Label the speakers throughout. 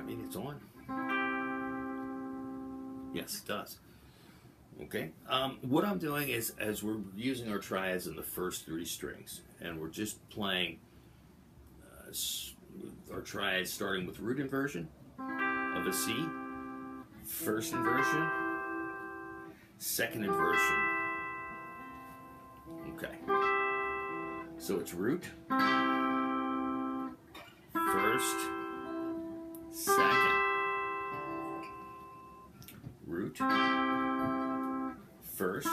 Speaker 1: I mean, it's on. Yes, it does. Okay. What I'm doing is, as we're using our triads in the first 3 strings, and we're just playing our triads starting with root inversion of a C, first inversion, second inversion. Okay. So it's root, first, second, root, first,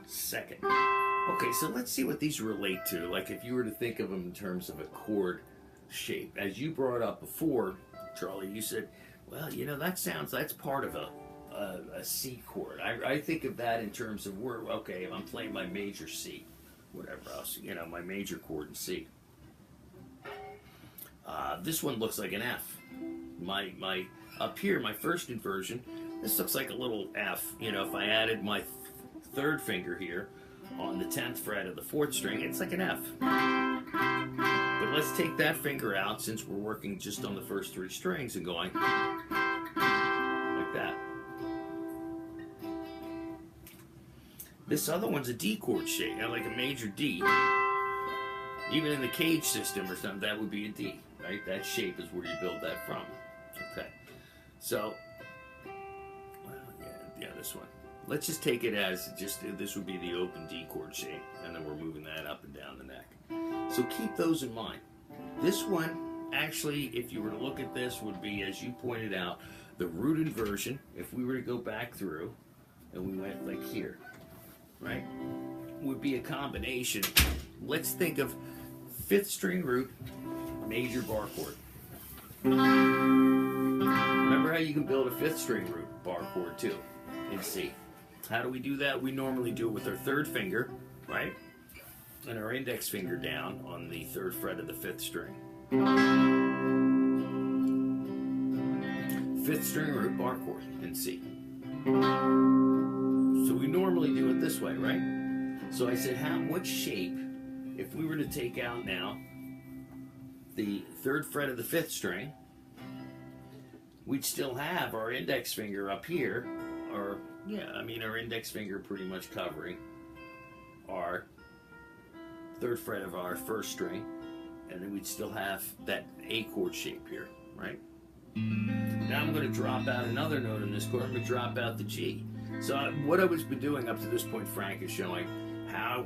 Speaker 1: second. Okay, so let's see what these relate to. Like if you were to think of them in terms of a chord shape. As you brought up before, Charlie, you said, well, you know, that's part of a C chord. I think of that in terms of where, okay, if I'm playing my major C, whatever else, you know, my major chord in C. This one looks like an F. My up here, my first inversion, this looks like a little F. You know, if I added my third finger here on the 10th fret of the 4th string, it's like an F. But let's take that finger out since we're working just on the first 3 strings and going like that. This other one's a D chord shape, you know, like a major D. Even in the cage system or something, that would be a D, right? That shape is where you build that from. Okay. So, well, yeah, this one. Let's just take it as this would be the open D chord shape, and then we're moving that up and down the neck. So keep those in mind. This one, actually, if you were to look at this, would be, as you pointed out, the root inversion. If we were to go back through, and we went like here, right, would be a combination. Let's think of 5th string root, major bar chord. Remember how you can build a 5th string root bar chord too in C. How do we do that? We normally do it with our 3rd finger, right? And our index finger down on the 3rd fret of the 5th string. 5th string root bar chord in C. So we normally do it this way, right? So I said, what shape, if we were to take out now the 3rd fret of the 5th string, we'd still have our index finger up here, or our index finger pretty much covering our 3rd fret of our 1st string, and then we'd still have that A chord shape here, right? Now I'm going to drop out another note in this chord. I'm going to drop out the G. So what I was doing up to this point, Frank, is showing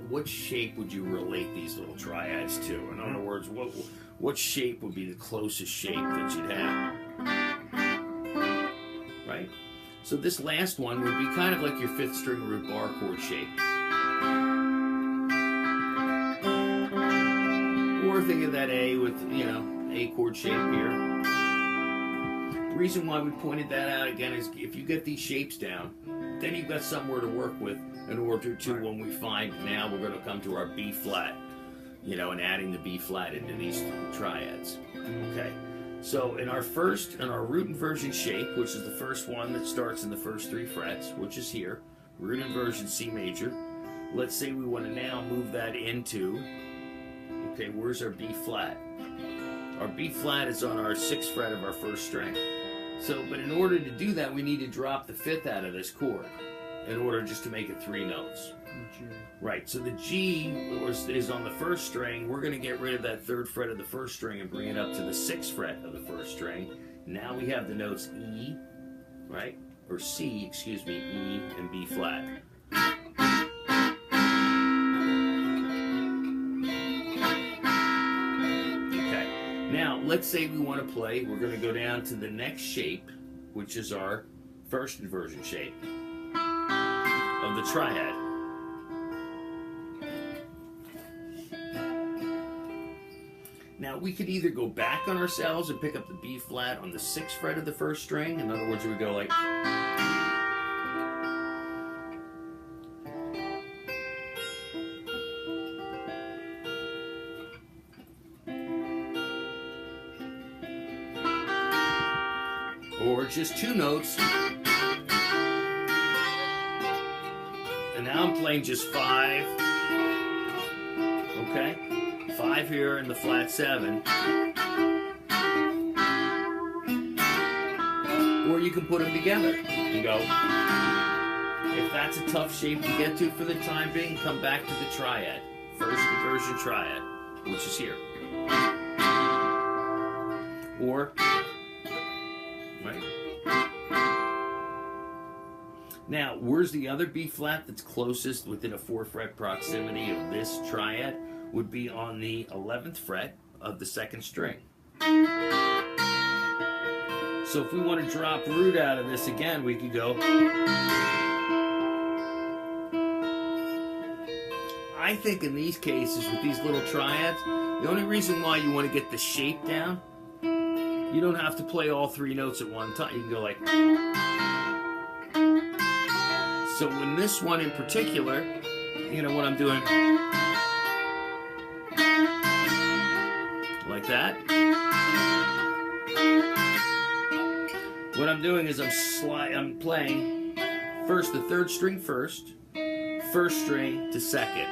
Speaker 1: what shape would you relate these little triads to? In other words, what shape would be the closest shape that you'd have, right? So this last one would be kind of like your 5th string root bar chord shape. Or think of that A with, A chord shape here. The reason why we pointed that out again is if you get these shapes down, then you've got somewhere to work with in order to, when we find now we're going to come to our B flat, and adding the B flat into these triads. Okay. So in our root inversion shape, which is the first one that starts in the first 3 frets, which is here, root inversion C major, let's say we want to now move that into, okay, where's our B flat? Our B flat is on our 6th fret of our 1st string. So, but in order to do that, we need to drop the 5th out of this chord in order just to make it 3 notes. Right, so the G is on the 1st string. We're going to get rid of that 3rd fret of the 1st string and bring it up to the 6th fret of the 1st string. Now we have the notes E, right? Or C, excuse me, E and B flat. Okay, now let's say we want to play, we're going to go down to the next shape, which is our 1st inversion shape of the triad. Now we could either go back on ourselves and pick up the B flat on the 6th fret of the 1st string. In other words, we would go like, or just 2 notes. And now I'm playing just 5. Okay? 5 here in the flat 7. or you can put them together and go. If that's a tough shape to get to for the time being, come back to the triad. First inversion triad, which is here. Or, right? Now, where's the other B flat that's closest within a 4-fret proximity of this triad? Would be on the 11th fret of the 2nd string. So if we want to drop root out of this again, we could go. I think in these cases, with these little triads, the only reason why you want to get the shape down, you don't have to play all 3 notes at one time. You can go like. So in this one in particular, you know what I'm doing? Like that. What I'm doing is I'm playing first the 3rd string first, 1st string to 2nd.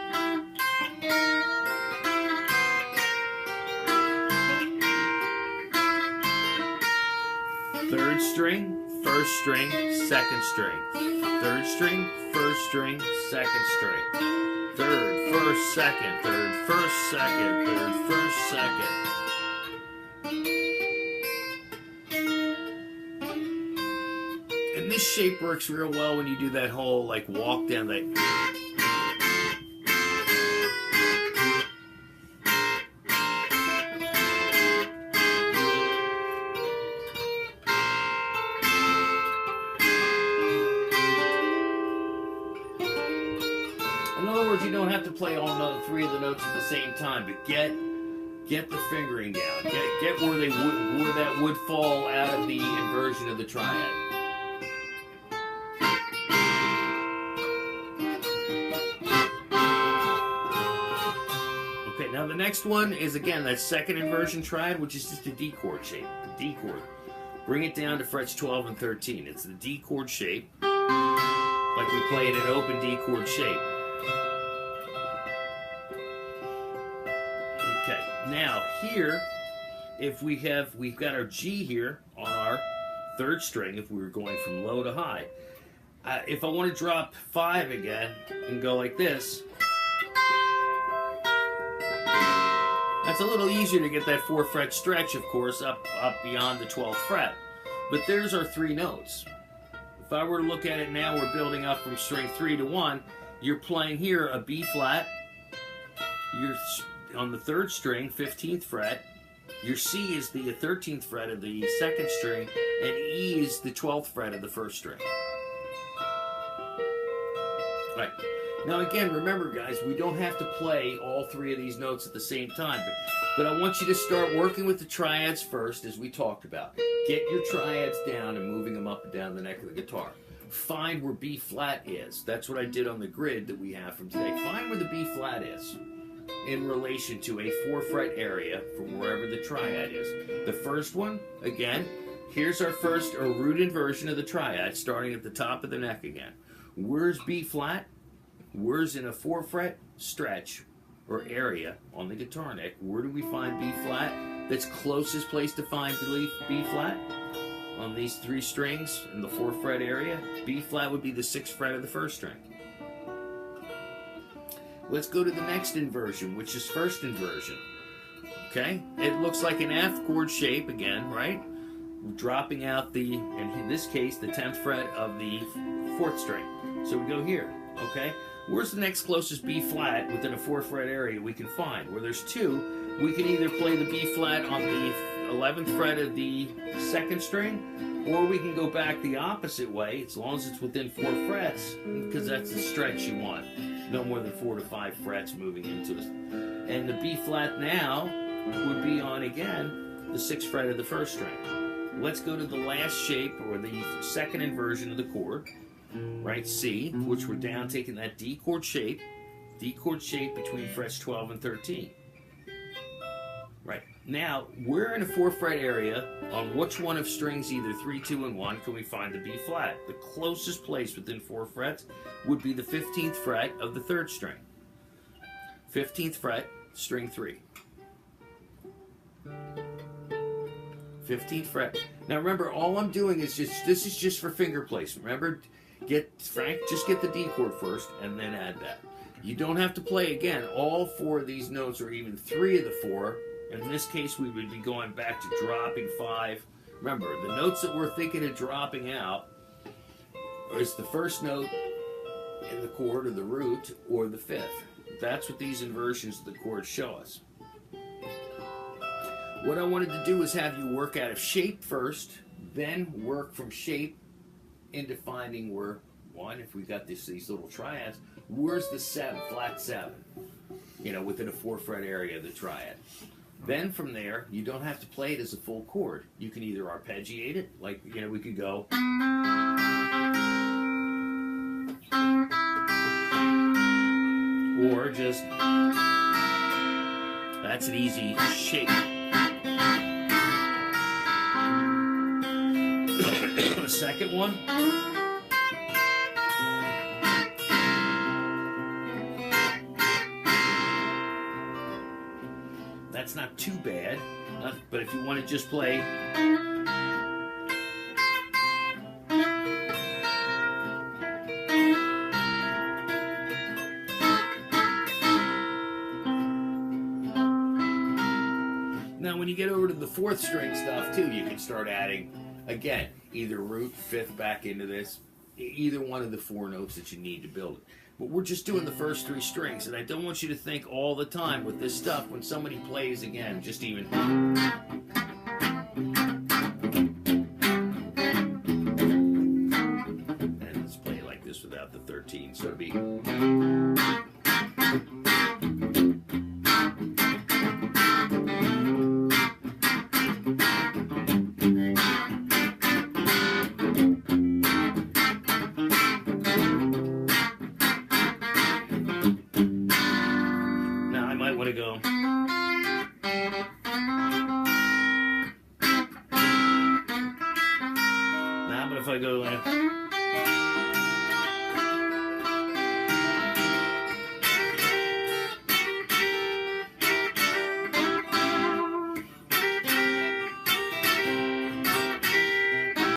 Speaker 1: 3rd string, 1st string, 2nd string. 3rd string, 1st string, 2nd string. 3rd, 1st, 2nd, 3rd, 1st, 2nd, 3rd, 1st, 2nd. And this shape works real well when you do that whole like walk down that. In other words, you don't have to play all 3 of the notes at the same time, but get the fingering down. Get where that would fall out of the inversion of the triad. Okay, now the next one is again that 2nd inversion triad, which is just a D chord shape. The D chord. Bring it down to frets 12 and 13. It's the D chord shape, like we play it in open D chord shape. Okay, now here, if we've got our G here on our 3rd string, if we were going from low to high. If I want to drop 5 again and go like this, that's a little easier to get that 4-fret stretch, of course, up beyond the 12th fret. But there's our 3 notes. If I were to look at it now, we're building up from string 3 to 1. You're playing here a B flat. You're on the 3rd string, 15th fret. Your C is the 13th fret of the 2nd string, and E is the 12th fret of the 1st string. Right. Now again, remember guys, we don't have to play all 3 of these notes at the same time, but I want you to start working with the triads first, as we talked about. Get your triads down and moving them up and down the neck of the guitar. Find where B flat is. That's what I did on the grid that we have from today. Find where the B flat is in relation to a 4-fret area from wherever the triad is. The first one, again, here's our first root inversion of the triad, starting at the top of the neck again. Where's B flat? Where's in a 4-fret stretch or area on the guitar neck? Where do we find B flat? That's closest place to find B flat on these 3 strings in the 4-fret area. B flat would be the 6th fret of the 1st string. Let's go to the next inversion, which is 1st inversion. Okay, it looks like an F chord shape again, right? Dropping out the, in this case, the 10th fret of the 4th string. So we go here, okay? Where's the next closest B flat within a 4-fret area we can find? Where there's 2, we can either play the B flat on the 11th fret of the 2nd string, or we can go back the opposite way, as long as it's within 4 frets, because that's the stretch you want. No more than 4 to 5 frets moving into it. And the B flat now would be on, again, the 6th fret of the 1st string. Let's go to the last shape, or the 2nd inversion of the chord, right, C, which we're down, taking that D chord shape between frets 12 and 13. Right, now, we're in a 4-fret area. On which one of strings, either 3, 2, and 1, can we find the B flat? The closest place within 4 frets would be the 15th fret of the 3rd string. 15th fret, string 3. 15th fret. Now remember, all I'm doing is this is just for finger placement. Remember, Frank, just get the D chord first and then add that. You don't have to play, again, all 4 of these notes or even 3 of the 4. In this case, we would be going back to dropping 5. Remember, the notes that we're thinking of dropping out is the first note in the chord or the root or the 5th. That's what these inversions of the chords show us. What I wanted to do is have you work out of shape first, then work from shape into finding where, one, if we got these little triads, where's the 7, flat 7, within a 4-fret area of the triad. Then from there, you don't have to play it as a full chord. You can either arpeggiate it, like, we could go, or just, that's an easy shape. The second one, that's not too bad, but if you want to just play, now when you get over to the 4th string stuff too, you can start adding, again, either root, 5th back into this, either one of the 4 notes that you need to build it. But we're just doing the first 3 strings, and I don't want you to think all the time with this stuff when somebody plays, again, just even, and let's play it like this without the 13, so it'd be, to go. Now, but if I go like,